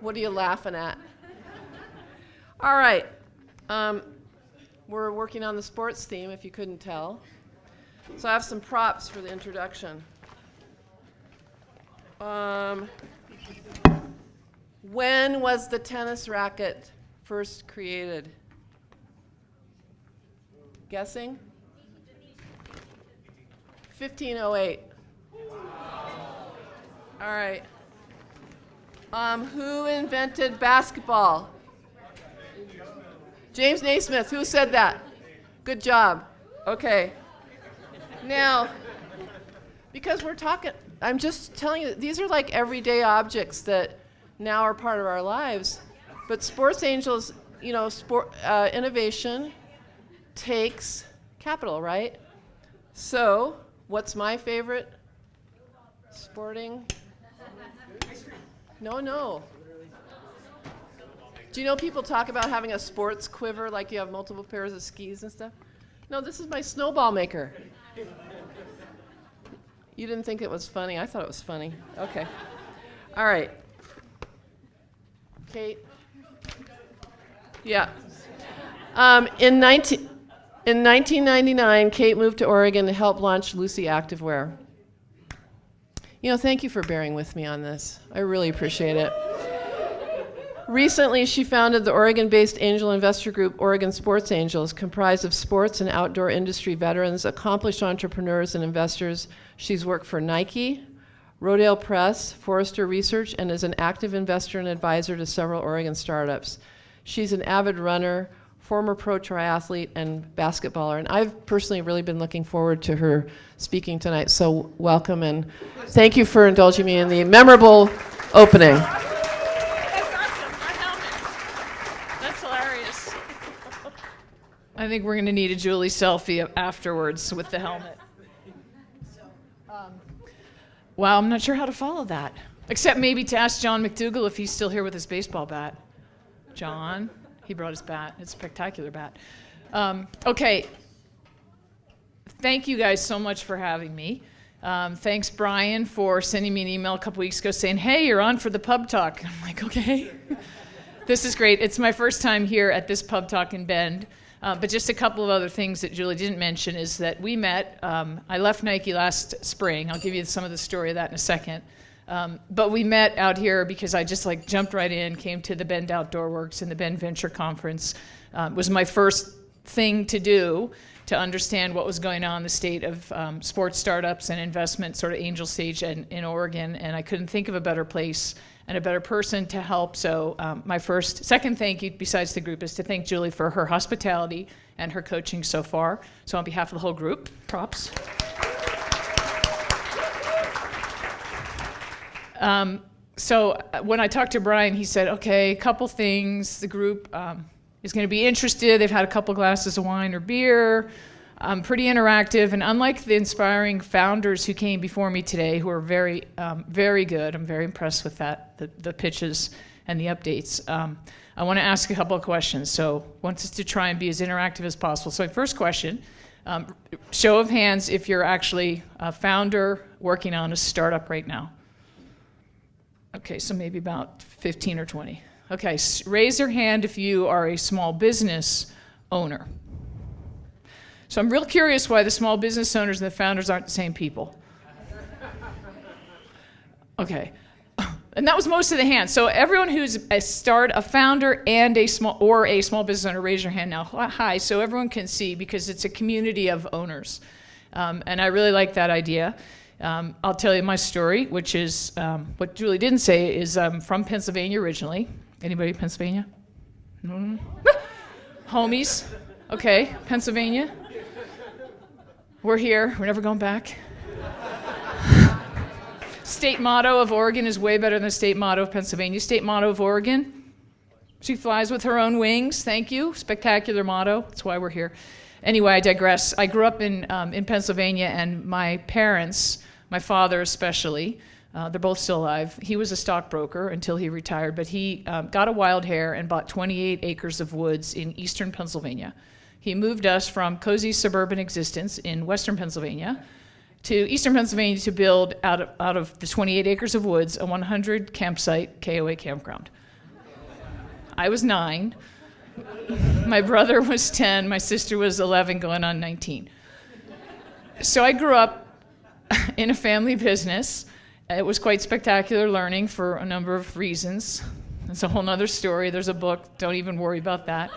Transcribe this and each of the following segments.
What are you laughing at? All right. We're working on the sports theme, if you couldn't tell. So I have some props for the introduction. When was the tennis racket first created? Guessing? 1508. All right. Who invented basketball? James Naismith. Who said that? Good job. Okay. Now, because we're talking, I'm just telling you, these are like everyday objects that now are part of our lives. But Sports Angels, you know, innovation takes capital, right? So, what's my favorite sporting? No. Do you know people talk about having a sports quiver, like you have multiple pairs of skis and stuff? No, this is my snowball maker. You didn't think it was funny? I thought it was funny. Okay. All right. Kate? Yeah. In 1999, Kate moved to Oregon to help launch Lucy Activewear. You know, thank you for bearing with me on this. I really appreciate it. Recently, she founded the Oregon-based angel investor group, Oregon Sports Angels, comprised of sports and outdoor industry veterans, accomplished entrepreneurs and investors. She's worked for Nike, Rodale Press, Forrester Research, and is an active investor and advisor to several Oregon startups. She's an avid runner, former pro triathlete, and basketballer. And I've personally really been looking forward to her speaking tonight. So welcome, and thank you for indulging me in the memorable opening. I think we're going to need a Julie selfie afterwards with the helmet. Wow, I'm not sure how to follow that. Except maybe to ask John McDougall if he's still here with his baseball bat. John, he brought his bat. It's a spectacular bat. Okay. Thank you guys so much for having me. Thanks, Brian, for sending me an email a couple weeks ago saying, hey, you're on for the PubTalk. I'm like, okay. This is great. It's my first time here at this PubTalk in Bend. But just a couple of other things that Julie didn't mention is that we met. I left Nike last spring. I'll give you some of the story of that in a second. But we met out here because I just jumped right in, came to the Bend Outdoor Works and the Bend Venture Conference. It was my first thing to do to understand what was going on in the state of sports startups and investment, sort of angel stage in Oregon. And I couldn't think of a better place and a better person to help. So my second thank you, besides the group, is to thank Julie for her hospitality and her coaching so far. So on behalf of the whole group, props. So when I talked to Brian, he said, okay, a couple things. The group is going to be interested. They've had a couple glasses of wine or beer. Pretty interactive, and unlike the inspiring founders who came before me today, who are very, very good, I'm very impressed with that, the pitches and the updates. I want to ask a couple of questions, so I want us to try and be as interactive as possible. So first question, show of hands if you're actually a founder working on a startup right now. Okay, so maybe about 15 or 20. Okay, raise your hand if you are a small business owner. So I'm real curious why the small business owners and the founders aren't the same people. Okay, and that was most of the hands. So everyone who's a founder and a small business owner, raise your hand now. Hi, so everyone can see because it's a community of owners, and I really like that idea. I'll tell you my story, which is what Julie didn't say is I'm from Pennsylvania originally. Anybody Pennsylvania? Homies. Okay, Pennsylvania. We're here. We're never going back. State motto of Oregon is way better than the state motto of Pennsylvania. State motto of Oregon, she flies with her own wings. Thank you. Spectacular motto. That's why we're here. Anyway, I digress. I grew up in Pennsylvania, and my parents, my father especially, they're both still alive. He was a stockbroker until he retired, but he got a wild hair and bought 28 acres of woods in eastern Pennsylvania. He moved us from cozy suburban existence in western Pennsylvania to eastern Pennsylvania to build out of the 28 acres of woods a 100 campsite KOA campground. I was 9. My brother was 10. My sister was 11 going on 19. So I grew up in a family business. It was quite spectacular learning for a number of reasons. It's a whole nother story. There's a book. Don't even worry about that.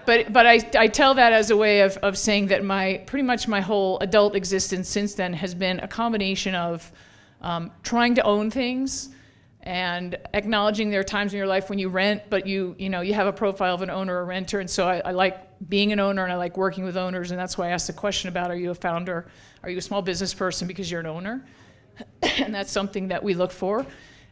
But I tell that as a way of saying that pretty much my whole adult existence since then has been a combination of trying to own things and acknowledging there are times in your life when you rent, but you have a profile of an owner or renter, and so I like being an owner and I like working with owners, and that's why I asked the question about, are you a founder? Are you a small business person because you're an owner? And that's something that we look for.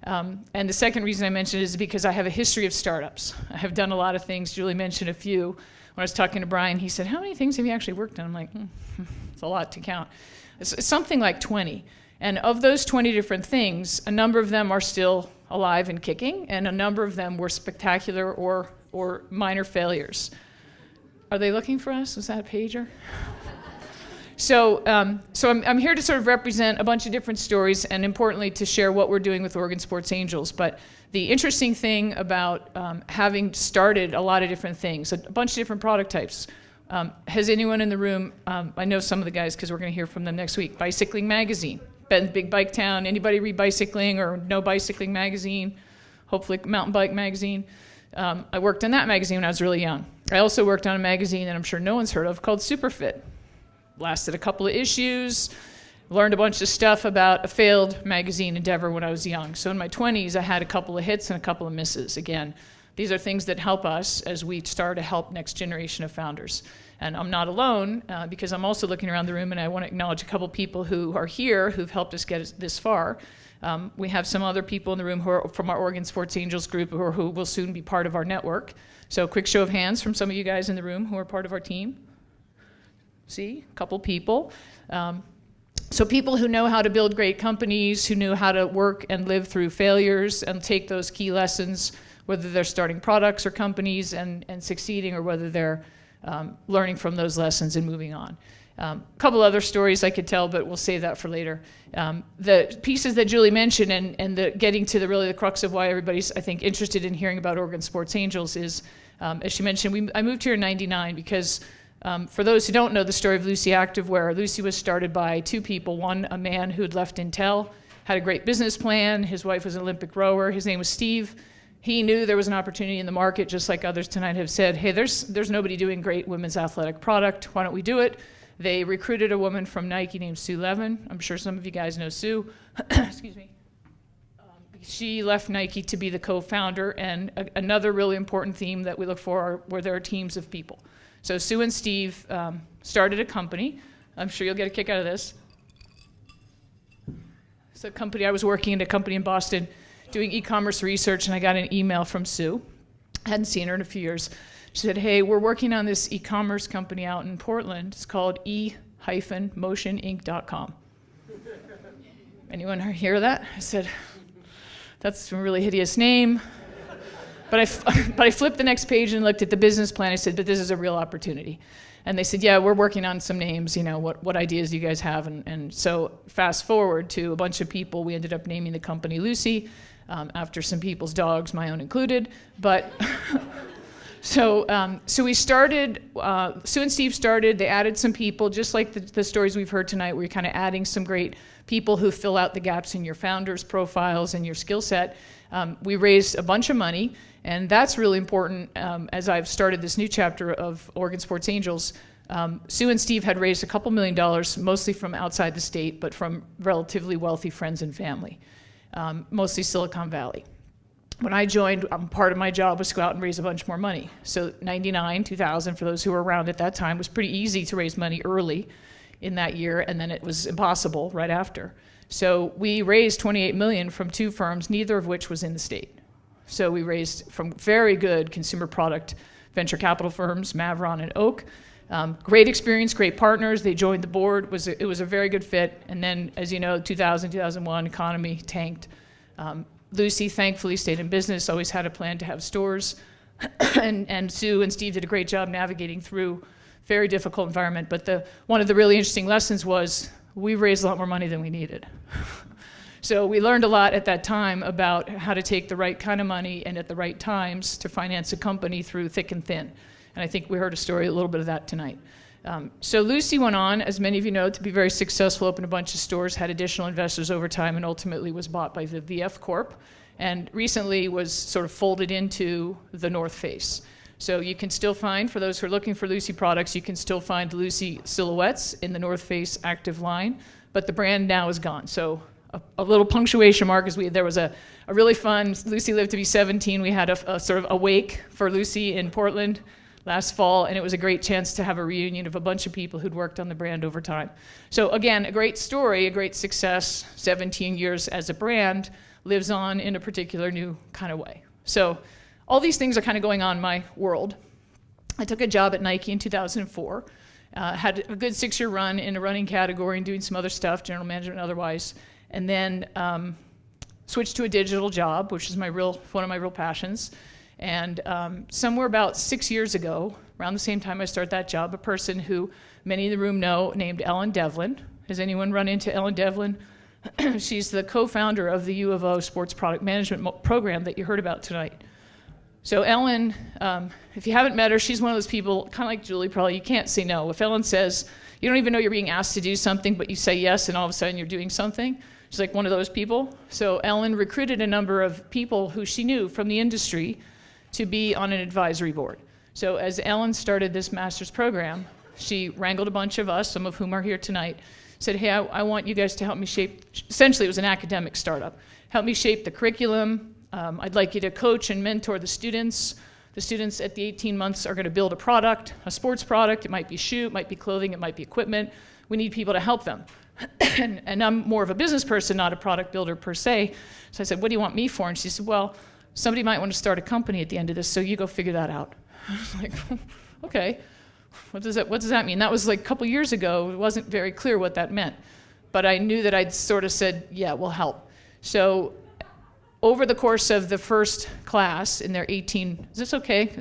And the second reason I mentioned it is because I have a history of startups. I have done a lot of things. Julie mentioned a few. When I was talking to Brian, he said, how many things have you actually worked on? I'm like, it's a lot to count. It's something like 20. And of those 20 different things, a number of them are still alive and kicking, and a number of them were spectacular or minor failures. Are they looking for us? Was that a pager? So I'm here to sort of represent a bunch of different stories, and importantly to share what we're doing with Oregon Sports Angels. But the interesting thing about having started a lot of different things, a bunch of different product types. Has anyone in the room, I know some of the guys because we're going to hear from them next week, Bicycling Magazine. Ben's Big Bike Town. Anybody read Bicycling or know Bicycling Magazine? Hopefully Mountain Bike Magazine. I worked on that magazine when I was really young. I also worked on a magazine that I'm sure no one's heard of called Superfit. Lasted a couple of issues, learned a bunch of stuff about a failed magazine endeavor when I was young. So in my 20s, I had a couple of hits and a couple of misses. Again, these are things that help us as we start to help next generation of founders. And I'm not alone because I'm also looking around the room, and I want to acknowledge a couple people who are here who've helped us get this far. We have some other people in the room who are from our Oregon Sports Angels group who will soon be part of our network. So quick show of hands from some of you guys in the room who are part of our team. See, a couple people. So people who know how to build great companies, who know how to work and live through failures and take those key lessons, whether they're starting products or companies and succeeding, or whether they're learning from those lessons and moving on. A couple other stories I could tell, but we'll save that for later. The pieces that Julie mentioned and getting to the crux of why everybody's, I think, interested in hearing about Oregon Sports Angels is, as she mentioned, I moved here in '99 because for those who don't know the story of Lucy Activewear, Lucy was started by two people. One, a man who had left Intel, had a great business plan. His wife was an Olympic rower. His name was Steve. He knew there was an opportunity in the market, just like others tonight have said, hey, there's nobody doing great women's athletic product. Why don't we do it? They recruited a woman from Nike named Sue Levin. I'm sure some of you guys know Sue. Excuse me. She left Nike to be the co-founder, and another really important theme that we look for where there are teams of people. So Sue and Steve started a company. I'm sure you'll get a kick out of this. It's a company, I was working in a company in Boston doing e-commerce research, and I got an email from Sue. I hadn't seen her in a few years. She said, hey, we're working on this e-commerce company out in Portland. It's called e-motioninc.com. Anyone hear that? I said, that's a really hideous name. But I flipped the next page and looked at the business plan. I said, but this is a real opportunity. And they said, yeah, we're working on some names. What ideas do you guys have? And so fast forward to a bunch of people. We ended up naming the company Lucy after some people's dogs, my own included. But so we started, Sue and Steve started. They added some people, just like the stories we've heard tonight. We're kind of adding some great people who fill out the gaps in your founders' profiles and your skill set. We raised a bunch of money. And that's really important as I've started this new chapter of Oregon Sports Angels. Sue and Steve had raised a couple $1 million, mostly from outside the state, but from relatively wealthy friends and family, mostly Silicon Valley. When I joined, part of my job was to go out and raise a bunch more money. So 99, 2000, for those who were around at that time, was pretty easy to raise money early in that year, and then it was impossible right after. So we raised $28 million from two firms, neither of which was in the state. So we raised from very good consumer product venture capital firms, Mavron and Oak. Great experience, great partners. They joined the board. It was a very good fit. And then, as you know, 2000, 2001, economy tanked. Lucy thankfully stayed in business, always had a plan to have stores. and Sue and Steve did a great job navigating through very difficult environment. But one of the really interesting lessons was we raised a lot more money than we needed. So we learned a lot at that time about how to take the right kind of money and at the right times to finance a company through thick and thin. And I think we heard a little bit of that tonight. So Lucy went on, as many of you know, to be very successful, opened a bunch of stores, had additional investors over time, and ultimately was bought by the VF Corp. And recently was sort of folded into the North Face. So you can still find, for those who are looking for Lucy products, you can still find Lucy silhouettes in the North Face active line, but the brand now is gone. So a little punctuation mark is there was a really fun, Lucy lived to be 17, we had a sort of a wake for Lucy in Portland last fall, and it was a great chance to have a reunion of a bunch of people who'd worked on the brand over time. So again, a great story, a great success, 17 years as a brand, lives on in a particular new kind of way. So all these things are kind of going on in my world. I took a job at Nike in 2004, had a good 6-year run in a running category and doing some other stuff, general management and otherwise, and then switched to a digital job, which is one of my real passions. And somewhere about 6 years ago, around the same time I started that job, a person who many in the room know named Devlin. Has anyone run into Devlin? She's the co-founder of the U of O sports product management program that you heard about tonight. So Ellen, if you haven't met her, she's one of those people, kind of like Julie probably, you can't say no. If Ellen says, you don't even know you're being asked to do something, but you say yes, and all of a sudden you're doing something, she's like one of those people. So Ellen recruited a number of people who she knew from the industry to be on an advisory board. So as Ellen started this master's program, she wrangled a bunch of us, some of whom are here tonight, said, hey, I want you guys to help me shape, essentially it was an academic startup, help me shape the curriculum. I'd like you to coach and mentor the students. The students at the 18 months are going to build a product, a sports product. It might be shoe, it might be clothing, it might be equipment. We need people to help them. and I'm more of a business person, not a product builder per se. So I said, what do you want me for? And she said, well, somebody might want to start a company at the end of this, so you go figure that out. I was like, okay. What does that mean? That was like a couple years ago. It wasn't very clear what that meant. But I knew that I'd sort of said, yeah, we'll help. So over the course of the first class in their 18, is this okay?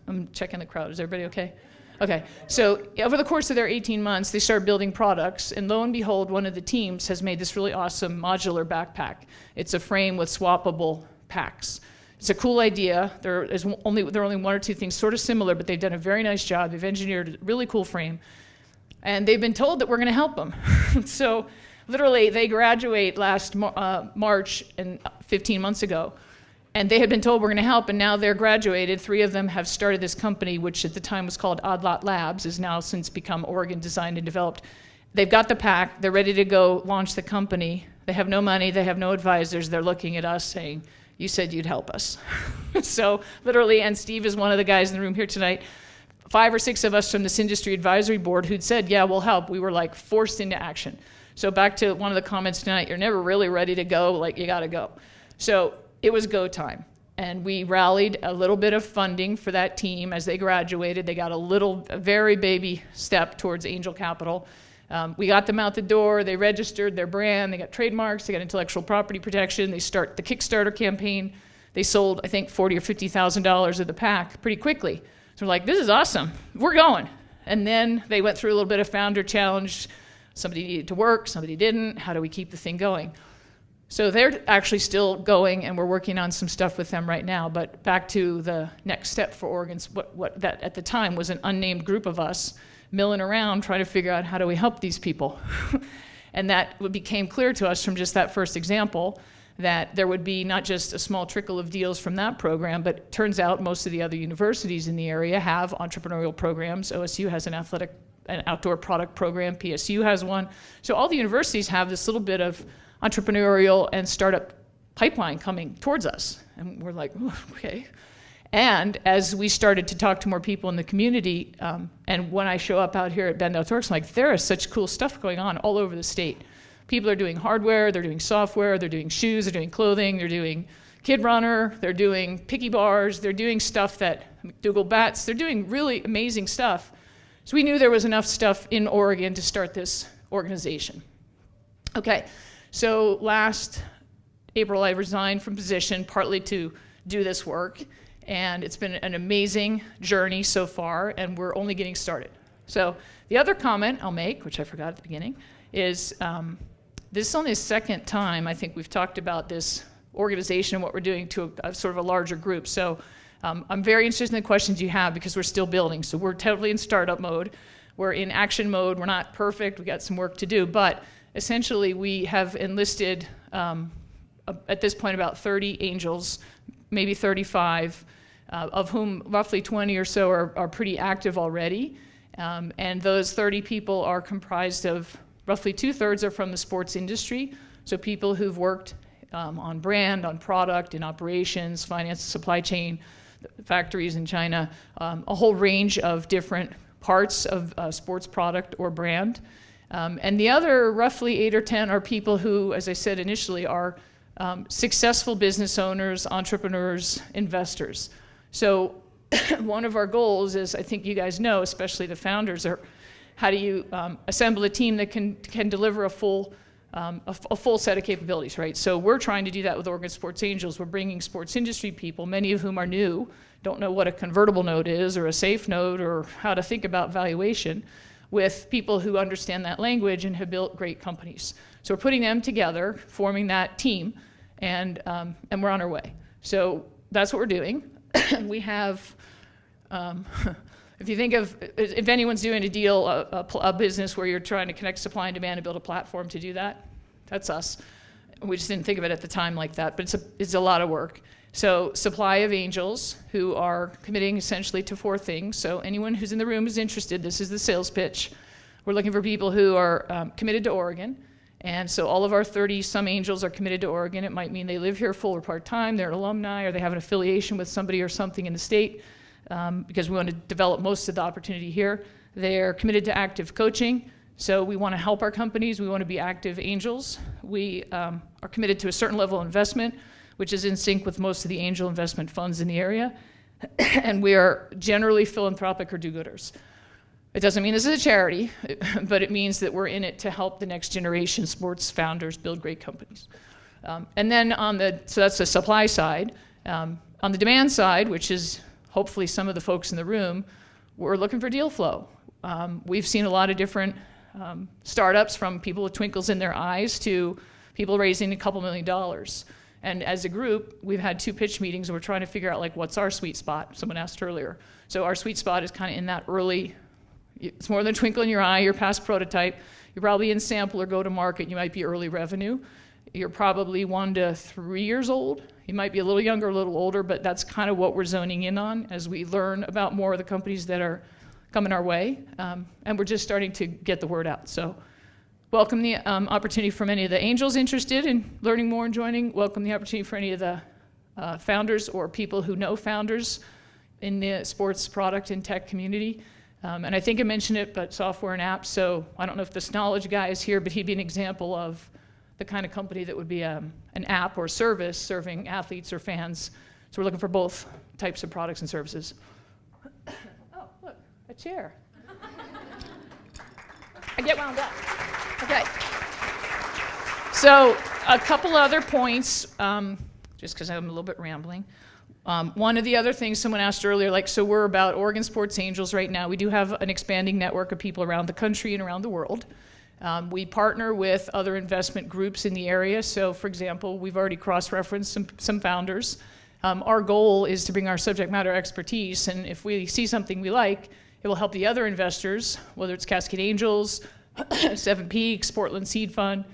I'm checking the crowd. Is everybody okay? Okay. So over the course of their 18 months, they started building products. And lo and behold, one of the teams has made this really awesome modular backpack. It's a frame with swappable packs. It's a cool idea. There are only one or two things sort of similar, but they've done a very nice job. They've engineered a really cool frame. And they've been told that we're going to help them. So literally, they graduate last March, and 15 months ago. And they had been told we're going to help, and now they're graduated. 3 of them have started this company, which at the time was called Odd Lot Labs, has now since become Oregon Designed and Developed. They've got the pack. They're ready to go launch the company. They have no money. They have no advisors. They're looking at us saying, you said you'd help us. So literally, and Steve is one of the guys in the room here tonight, 5 or 6 of us from this industry advisory board who'd said, yeah, we'll help. We were like forced into action. So back to one of the comments tonight, you're never really ready to go, like you gotta go. So it was go time. And we rallied a little bit of funding for that team as they graduated. They got a very baby step towards angel capital. We got them out the door, they registered their brand, they got trademarks, they got intellectual property protection, they start the Kickstarter campaign. They sold, I think, $40,000 or $50,000 of the pack pretty quickly. So we're like, this is awesome, we're going. And then they went through a little bit of founder challenge. Somebody needed to work, somebody didn't. How do we keep the thing going? So they're actually still going, and we're working on some stuff with them right now. But back to the next step for Oregon's, what that at the time was an unnamed group of us milling around trying to figure out how do we help these people. And that became clear to us from just that first example that there would be not just a small trickle of deals from that program, but it turns out most of the other universities in the area have entrepreneurial programs. OSU has an outdoor product program, PSU has one. So all the universities have this little bit of entrepreneurial and startup pipeline coming towards us. And we're like, okay. And as we started to talk to more people in the community, and when I show up out here at Bend Outdoors, I'm like, there is such cool stuff going on all over the state. People are doing hardware, they're doing software, they're doing shoes, they're doing clothing, they're doing Kid Runner, they're doing picky bars, they're doing stuff that McDougall bats, they're doing really amazing stuff. So we knew there was enough stuff in Oregon to start this organization. Okay, so last April I resigned from position partly to do this work, and it's been an amazing journey so far, and we're only getting started. So the other comment I'll make, which I forgot at the beginning, is this is only the second time I think we've talked about this organization and what we're doing to a sort of a larger group. So I'm very interested in the questions you have because we're still building. So we're totally in startup mode. We're in action mode. We're not perfect. We got some work to do. But essentially, we have enlisted, at this point, about 30 angels, maybe 35, of whom roughly 20 or so are pretty active already. And those 30 people are comprised of roughly 2/3 are from the sports industry. So people who've worked on brand, on product, in operations, finance, supply chain, factories in China, a whole range of different parts of sports product or brand. And the other roughly 8 or 10 are people who, as I said initially, are successful business owners, entrepreneurs, investors. So one of our goals is, I think you guys know, especially the founders, are how do you assemble a team that can deliver a full set of capabilities, right? So we're trying to do that with Oregon Sports Angels. We're bringing sports industry people, many of whom are new, don't know what a convertible note is or a safe note or how to think about valuation, with people who understand that language and have built great companies. So we're putting them together, forming that team, and we're on our way. So that's what we're doing. We have, if you think of, if anyone's doing a deal, a business where you're trying to connect supply and demand and build a platform to do that, that's us. We just didn't think of it at the time like that, but it's a lot of work. So supply of angels who are committing essentially to 4 things. So anyone who's in the room is interested. This is the sales pitch. We're looking for people who are committed to Oregon. And so all of our 30-some angels are committed to Oregon. It might mean they live here full or part-time, they're an alumni, or they have an affiliation with somebody or something in the state, because we want to develop most of the opportunity here. They're committed to active coaching. So we want to help our companies. We want to be active angels. We are committed to a certain level of investment, which is in sync with most of the angel investment funds in the area. And we are generally philanthropic or do-gooders. It doesn't mean this is a charity, but it means that we're in it to help the next generation sports founders build great companies. And then so that's the supply side. On the demand side, which is hopefully some of the folks in the room, we're looking for deal flow. We've seen a lot of different startups, from people with twinkles in their eyes to people raising a couple $1 million. And as a group, we've had 2 pitch meetings, and we're trying to figure out, like, what's our sweet spot? Someone asked earlier. So our sweet spot is kind of in that early, it's more than a twinkle in your eye, you're past prototype, you're probably in sample or go to market, you might be early revenue. You're probably 1 to 3 years old. You might be a little younger, a little older, but that's kind of what we're zoning in on as we learn about more of the companies that are coming our way. And we're just starting to get the word out. So welcome the opportunity from any of the angels interested in learning more and joining. Welcome the opportunity for any of the founders or people who know founders in the sports product and tech community. And I think I mentioned it, but software and apps. So I don't know if this knowledge guy is here, but he'd be an example of the kind of company that would be an app or service serving athletes or fans. So we're looking for both types of products and services. Oh, look, a chair. I get wound up. Okay. So a couple other points, just because I'm a little bit rambling. One of the other things someone asked earlier, like, so we're about Oregon Sports Angels right now. We do have an expanding network of people around the country and around the world. We partner with other investment groups in the area. So, for example, we've already cross-referenced some founders. Our goal is to bring our subject matter expertise, and if we see something we like, it will help the other investors, whether it's Cascade Angels, Seven Peaks, Portland Seed Fund,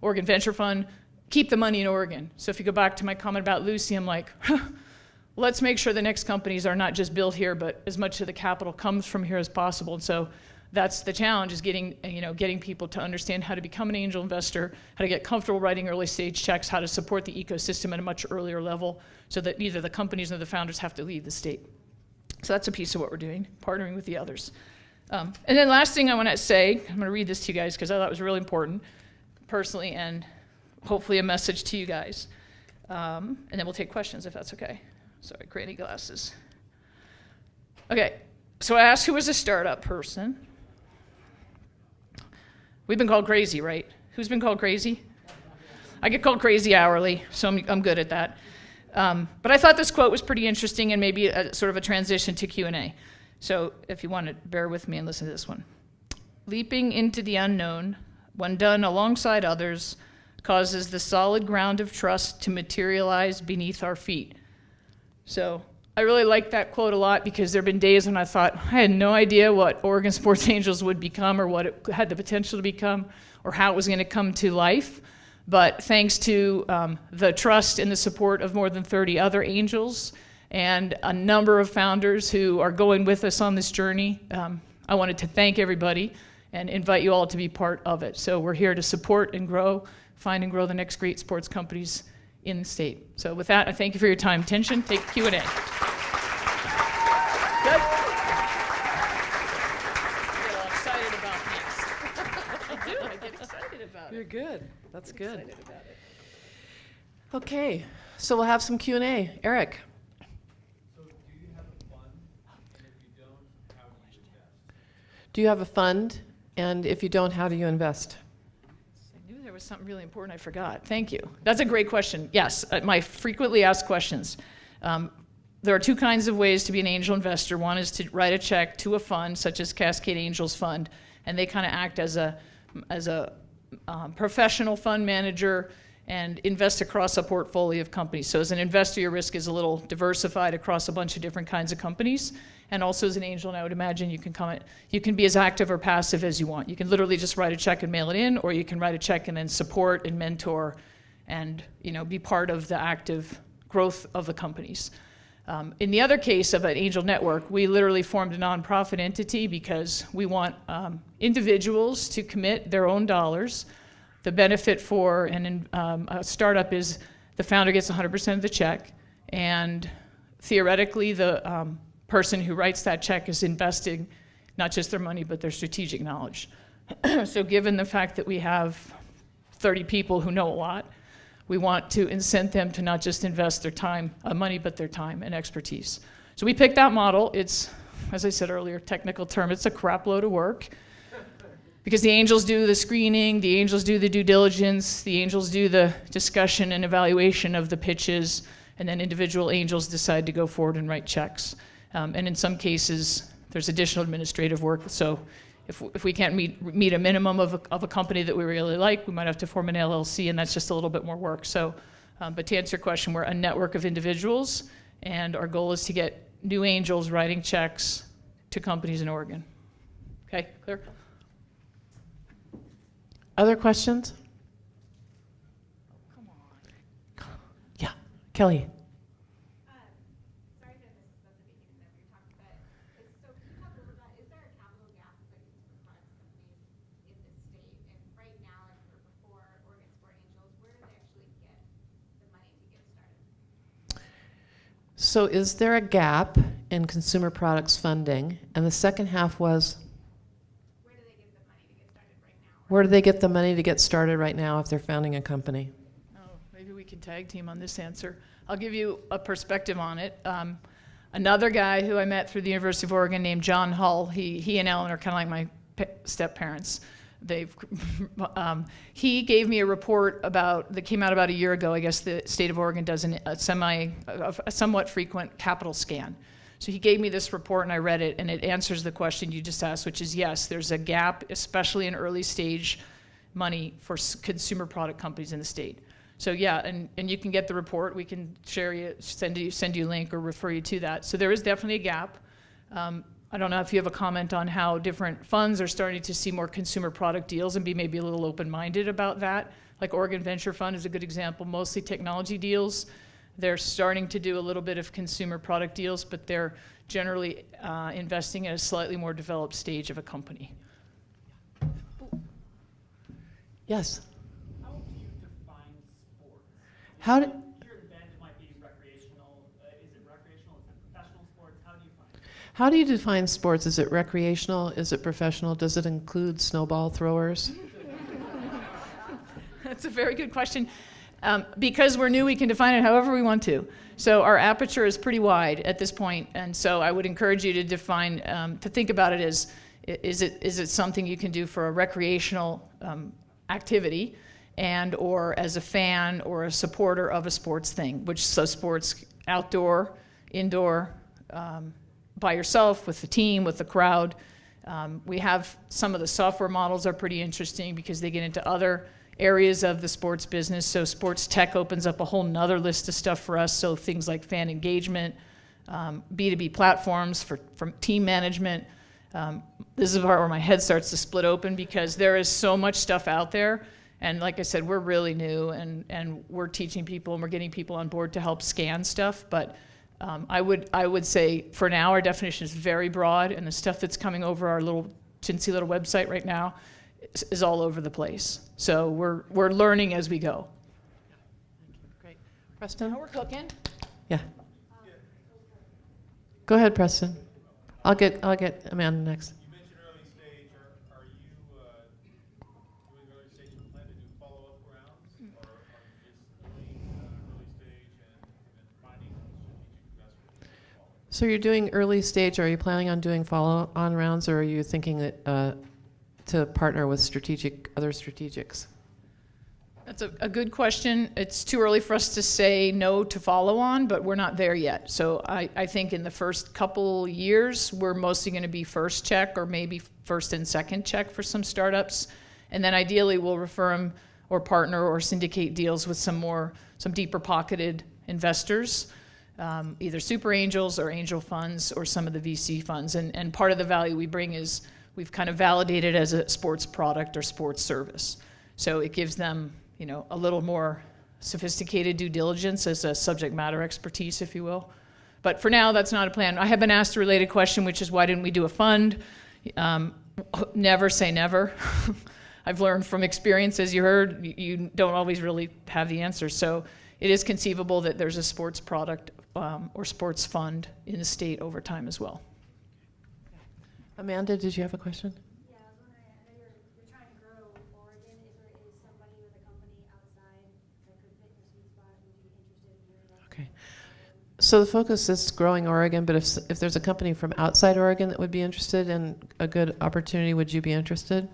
Oregon Venture Fund, keep the money in Oregon. So if you go back to my comment about Lucy, I'm like, let's make sure the next companies are not just built here, but as much of the capital comes from here as possible. And so that's the challenge, is getting people to understand how to become an angel investor, how to get comfortable writing early stage checks, how to support the ecosystem at a much earlier level so that neither the companies nor the founders have to leave the state. So that's a piece of what we're doing, partnering with the others. And then last thing I want to say, I'm going to read this to you guys because I thought it was really important personally, and hopefully a message to you guys. And then we'll take questions if that's okay. Sorry, granny glasses. Okay, so I asked who was a startup person. We've been called crazy, right? Who's been called crazy? I get called crazy hourly, so I'm good at that. But I thought this quote was pretty interesting and maybe a sort of a transition to Q&A. So if you want to bear with me and listen to this one. Leaping into the unknown, when done alongside others, causes the solid ground of trust to materialize beneath our feet. So I really like that quote a lot because there have been days when I thought, I had no idea what Oregon Sports Angels would become or what it had the potential to become or how it was going to come to life. But thanks to the trust and the support of more than 30 other angels and a number of founders who are going with us on this journey, I wanted to thank everybody and invite you all to be part of it. So we're here to support and grow, find and grow the next great sports companies in the state. So with that, I thank you for your time and attention. Take Q&A. Good. I get excited about You're good. That's good. Excited about it. Okay, so we'll have some Q&A. Eric. So do you have a fund? And if you don't, how do you invest? Do you have a fund? And if you don't, how do you invest? I knew there was something really important I forgot. Thank you. That's a great question. Yes, my frequently asked questions. There are two kinds of ways to be an angel investor. One is to write a check to a fund, such as Cascade Angels Fund, and they kind of act as a professional fund manager and invest across a portfolio of companies. So as an investor, your risk is a little diversified across a bunch of different kinds of companies. And also as an angel, and I would imagine you can be as active or passive as you want. You can literally just write a check and mail it in, or you can write a check and then support and mentor and be part of the active growth of the companies. In the other case of an angel network, we literally formed a nonprofit entity because we want individuals to commit their own dollars. The benefit for a startup is the founder gets 100% of the check, and theoretically the person who writes that check is investing not just their money but their strategic knowledge. So given the fact that we have 30 people who know a lot, we want to incent them to not just invest their time, money, but their time and expertise. So we picked that model. It's, as I said earlier, technical term, it's a crap load of work. Because the angels do the screening, the angels do the due diligence, the angels do the discussion and evaluation of the pitches, and then individual angels decide to go forward and write checks. And in some cases, there's additional administrative work. So if we can't meet a minimum of a company that we really like, we might have to form an LLC, and that's just a little bit more work. So, but to answer your question, we're a network of individuals, and our goal is to get new angels writing checks to companies in Oregon. Okay, clear? Other questions? Come on. Yeah, Kelly. Sorry to miss this at the beginning of your talk, but so can you talk a little about, is there a capital gap for comprised companies in this state? And right now, like before Oregon Sport Angels, where do they actually get the money to get started? So is there a gap in consumer products funding? And the second half was, Where do they get the money to get started right now? where do they get the money to get started right now if they're founding a company? Oh, maybe we can tag team on this answer. I'll give you a perspective on it. Another guy who I met through the University of Oregon named John Hull, he and Ellen are kind of like my step-parents. He gave me a report that came out about a year ago. I guess the state of Oregon does a somewhat frequent capital scan. So he gave me this report and I read it, and it answers the question you just asked, which is yes, there's a gap, especially in early stage money for consumer product companies in the state. So yeah, and you can get the report. We can send you a link or refer you to that. So there is definitely a gap. I don't know if you have a comment on how different funds are starting to see more consumer product deals and be maybe a little open-minded about that. Like Oregon Venture Fund is a good example, mostly technology deals. They're starting to do a little bit of consumer product deals, but they're generally investing at a slightly more developed stage of a company. Yes. How do you define sports? How do, Here in Bend, it might be recreational. Is it recreational? Is it professional sports? How do you find it? how do you define sports? Is it recreational? Is it professional? Does it include snowball throwers? That's a very good question. Because we're new, we can define it however we want to. So our aperture is pretty wide at this point, and so I would encourage you to define, to think about it as, is it something you can do for a recreational activity, and or as a fan or a supporter of a sports thing, so sports outdoor, indoor, by yourself, with the team, with the crowd. We have some of the software models are pretty interesting because they get into other areas of the sports business. So sports tech opens up a whole nother list of stuff for us. So things like fan engagement, B2B platforms from team management. This is the part where my head starts to split open because there is so much stuff out there. And like I said, we're really new and we're teaching people and we're getting people on board to help scan stuff. But I would say for now our definition is very broad, and the stuff that's coming over our little chintzy little website right now is all over the place. So we're learning as we go. Great. Preston? Now we're cooking. Yeah. Go ahead, Preston. I'll get Amanda next. You mentioned early stage. Are you doing early stage and plan to do follow-up rounds, or are you just doing early stage and finding strategic investors? So you're doing early stage. Are you planning on doing follow-on rounds, or are you thinking that to partner with other strategics? That's a good question. It's too early for us to say no to follow on, but we're not there yet. So I think in the first couple years, we're mostly going to be first check or maybe first and second check for some startups. And then ideally we'll refer them or partner or syndicate deals with some deeper pocketed investors, either super angels or angel funds or some of the VC funds. And part of the value we bring is we've kind of validated as a sports product or sports service. So it gives them a little more sophisticated due diligence as a subject matter expertise, if you will. But for now, that's not a plan. I have been asked a related question, which is why didn't we do a fund? Never say never. I've learned from experience, as you heard, you don't always really have the answer. So it is conceivable that there's a sports product or sports fund in the state over time as well. Amanda, did you have a question? Yeah, I was wondering, I know you're trying to grow Oregon. Is somebody with a company outside that could fit your sweet spot? Would you be interested in hearing that? Okay. So the focus is growing Oregon, but if there's a company from outside Oregon that would be interested in a good opportunity, would you be interested?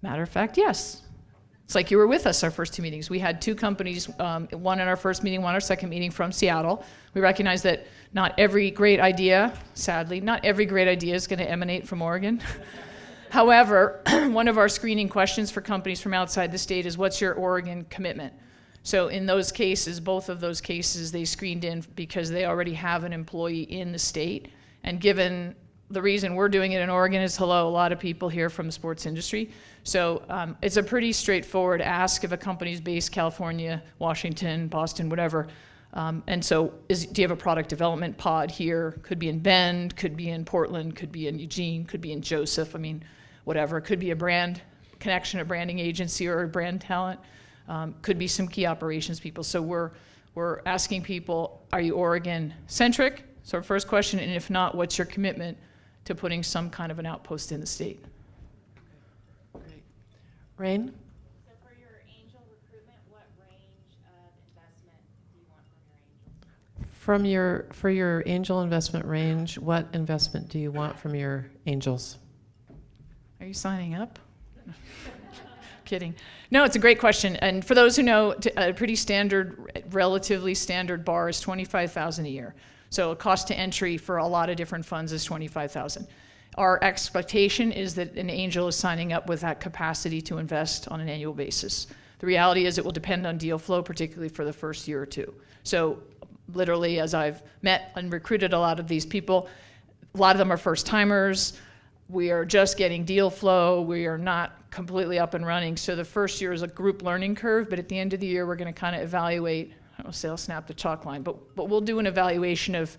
Matter of fact, yes. It's like you were with us our first two meetings. We had two companies, one in our first meeting, one in our second meeting from Seattle. We recognize that not every great idea, sadly, not every great idea is going to emanate from Oregon. However, one of our screening questions for companies from outside the state is, what's your Oregon commitment? So in those cases, both of those cases, they screened in because they already have an employee in the state. And given the reason we're doing it in Oregon is, a lot of people here from the sports industry. So it's a pretty straightforward ask if a company's based California, Washington, Boston, whatever. And so do you have a product development pod here? Could be in Bend, could be in Portland, could be in Eugene, could be in Joseph. I mean, whatever. It could be a brand connection, a branding agency, or a brand talent. Could be some key operations people. So we're asking people, are you Oregon centric? So our first question, and if not, what's your commitment to putting some kind of an outpost in the state? Great. Rain? So for your angel recruitment, what range of investment do you want from your angels? For your angel investment range, what investment do you want from your angels? Are you signing up? Kidding. No, it's a great question. And for those who know, a pretty standard, relatively standard bar is $25,000 a year. So a cost to entry for a lot of different funds is $25,000. Our expectation is that an angel is signing up with that capacity to invest on an annual basis. The reality is it will depend on deal flow, particularly for the first year or two. So literally, as I've met and recruited a lot of these people, a lot of them are first timers. We are just getting deal flow. We are not completely up and running. So the first year is a group learning curve, but at the end of the year, we're going to kind of evaluate. I don't say I'll snap the chalk line, but we'll do an evaluation of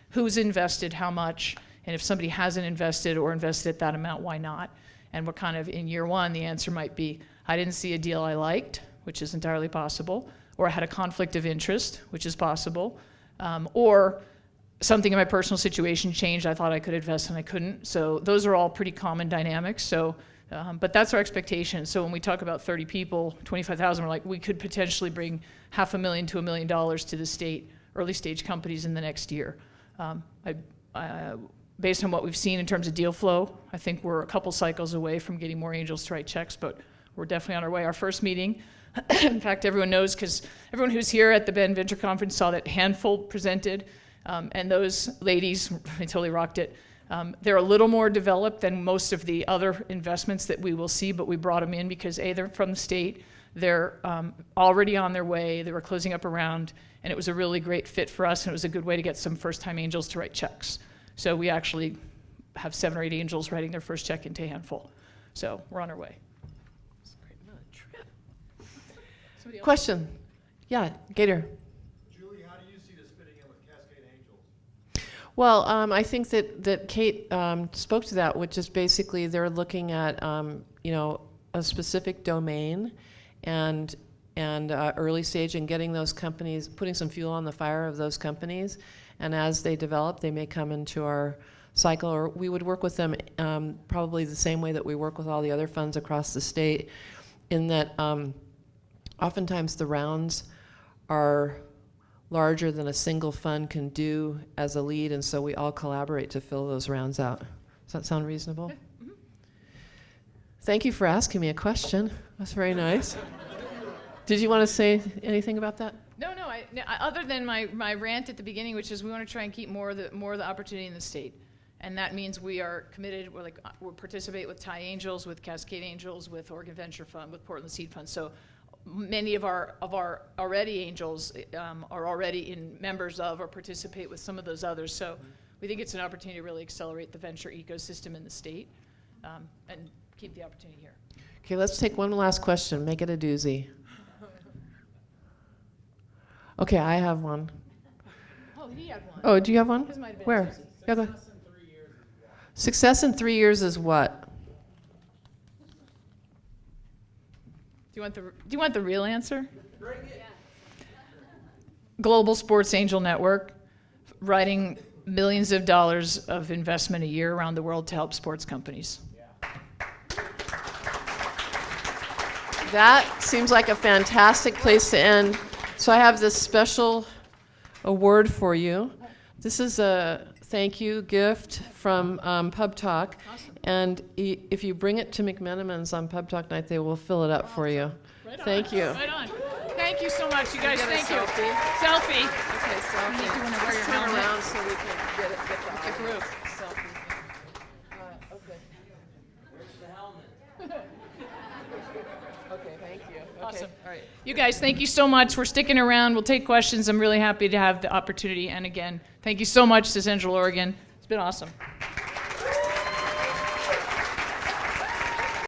who's invested, how much, and if somebody hasn't invested or invested at that amount, why not? And we're kind of in year one, the answer might be, I didn't see a deal I liked, which is entirely possible, or I had a conflict of interest, which is possible, or something in my personal situation changed. I thought I could invest and I couldn't. So those are all pretty common dynamics. So, but that's our expectation. So when we talk about 30 people, 25,000, we're like, we could potentially bring $500,000 to $1 million to the state, early stage companies in the next year. Based on what we've seen in terms of deal flow, I think we're a couple cycles away from getting more angels to write checks, but we're definitely on our way. Our first meeting, in fact, everyone knows because everyone who's here at the Bend Venture Conference saw that Handful presented. And those ladies, they totally rocked it. They're a little more developed than most of the other investments that we will see, but we brought them in because A, they're from the state, they're already on their way, they were closing up a round, and it was a really great fit for us, and it was a good way to get some first-time angels to write checks. So we actually have 7 or 8 angels writing their first check into a handful. So we're on our way. Question? Yeah, Gator. Julie, how do you see this fitting in with Cascade Angels? Well, I think that Kate spoke to that, which is basically they're looking at a specific domain and early stage and getting those companies, putting some fuel on the fire of those companies, and as they develop, they may come into our cycle, or we would work with them probably the same way that we work with all the other funds across the state, in that oftentimes the rounds are larger than a single fund can do as a lead, and so we all collaborate to fill those rounds out. Does that sound reasonable? Mm-hmm. Thank you for asking me a question. That's very nice. Did you want to say anything about that? No, other than my rant at the beginning, which is we want to try and keep more of the opportunity in the state. And that means we are committed, we'll participate with Thai Angels, with Cascade Angels, with Oregon Venture Fund, with Portland Seed Fund. So many of our already angels are already members of or participate with some of those others. So we think it's an opportunity to really accelerate the venture ecosystem in the state and keep the opportunity here. Okay, let's take one last question. Make it a doozy. Okay, I have one. Oh, he had one. Oh, do you have one? His might have been Where? doozy. Yeah, go ahead. Success in 3 years is what? Do you want the real answer? Global Sports Angel Network, writing millions of dollars of investment a year around the world to help sports companies. That seems like a fantastic place to end. So I have this special award for you. This is a thank you gift from PubTalk. Awesome. And if you bring it to McMenamins on PubTalk night, they will fill it up for you. Right on. Thank you. Right on. Thank you so much, you guys. Get a Thank you. selfie? Selfie. Okay, selfie. You want to wear your Turn helmet? around so we can get the group. selfie. Okay. Okay, thank you. Okay. Awesome. All right. You guys, thank you so much. We're sticking around. We'll take questions. I'm really happy to have the opportunity. And again, thank you so much to Central Oregon. It's been awesome.